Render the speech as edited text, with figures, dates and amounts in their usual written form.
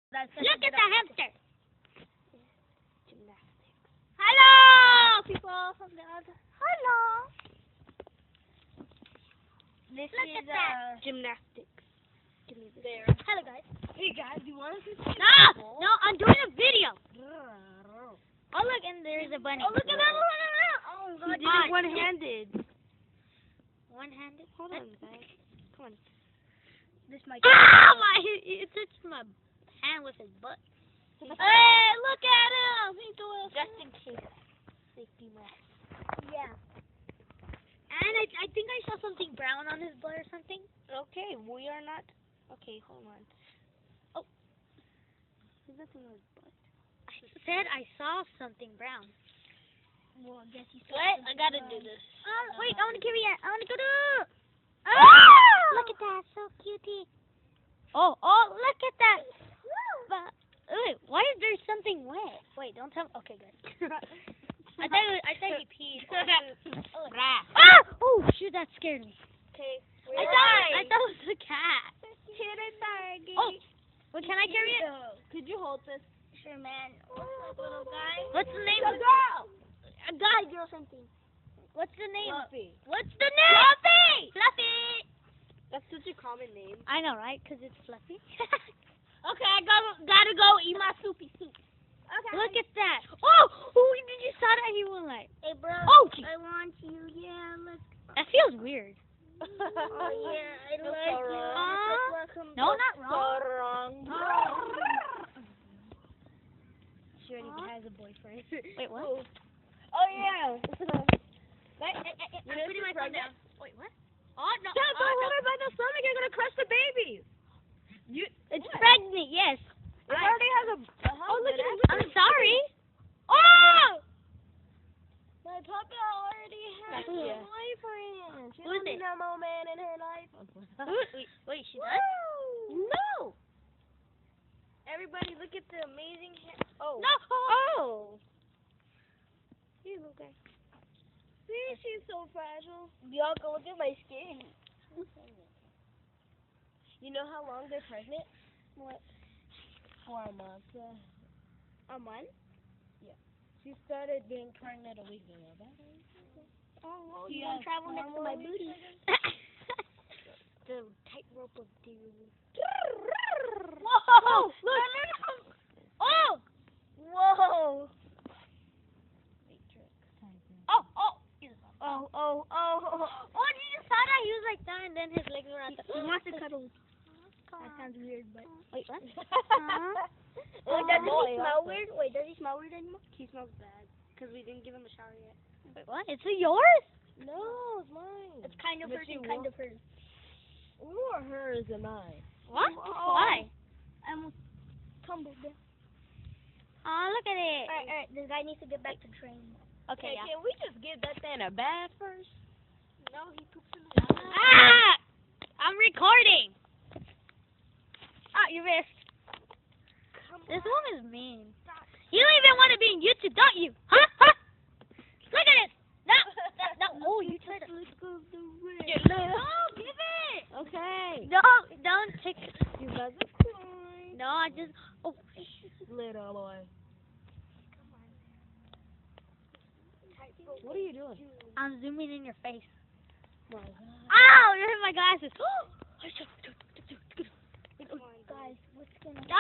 Look at the hamster. Gymnastics. Hello, people from the other. Hello. This Look is at that. Gymnastics. Give me this. there. Hello, guys. Hey guys, you want to see? No, no, I'm doing a video. Oh, look, and there's a bunny. Oh, look at that one! Oh, God. He did it one-handed. One-handed? Hold on, guys. Come on. This might. Ah! It touched my Hand with his butt. Hey, look at him! He's doing Just in case. safety mask. Yeah. And I think I saw something brown on his butt or something. Okay, we are not. Okay, hold on. Oh. There's nothing on his butt. I said I saw something brown. Well, I guess you saw What? I something gotta brown. do this. Wait, I want to carry it. I want to go to. Ah! Look at that, so cutie. Oh, look at that. But, wait, why is there something wet? Wait, don't tell me. Okay, good. I thought he peed. Oh, oh, shoot, that scared me. Okay. I thought it was a cat. Oh, well, can I carry it? Could you hold this? Sure, man. Little guy. What's the name? A guy, girl, something. What's the name? Fluffy. What's the name? Fluffy! Fluffy! That's such a common name. I know, right? Because it's fluffy. Okay, I gotta go eat my soupy soup. Okay. Look at that. Oh, did you saw that? He went like. Hey, bro. Oh, geez. I want you. Yeah, let's. That feels weird. Oh yeah, I like you. No, not wrong. So wrong. She already has a boyfriend. Wait, what? Oh yeah. I'm putting my phone down. Wait, what? Oh no. Don't hold her by the stomach. You're gonna crush the baby. It's pregnant. Yes. It already has a. Oh look at it. I'm sorry. Oh. My puppy already has That's a it. boyfriend. She Who's don't need it? no more man in her life. Wait, she does? No. Everybody, look at the amazing hair. Oh. No. Oh. Here, little guy. See, she's so fragile. Y'all go look at my skin. You know how long they're pregnant? What? 4 months. A month? Yeah. She started being pregnant a week ago. Oh, well, you want to travel next to my booty? The tightrope of doom. Whoa! Look! Oh! Whoa! Oh! Oh, did you saw that? He was like that, and then his legs were out. He wants to cuddle. That sounds weird, but wait, what? Wait, does he smell weird? Wait, does he smell weird anymore? He smells bad because we didn't give him a shower yet. Wait, what? It's yours? No, it's mine. It's kind of But hers you and kind want- of hers. More hers than mine. What? Oh. Why? I'm tumbled down. Oh, look at it. Alright, this guy needs to get back to training. Okay, yeah. Can we just give that thing a bath first? No, he poops in the water. Ah! I'm recording. Ah, you missed. This one is mean. You don't even want to be in YouTube, don't you? Huh? Huh? Look at it. No. Oh, you tried to. No, give it. okay. No, don't take it. You guys are crying. No, I just. Oh. Little boy. What are you doing? I'm zooming in your face. My God. Ow! You hit my glasses. Guys, what's gonna Ah!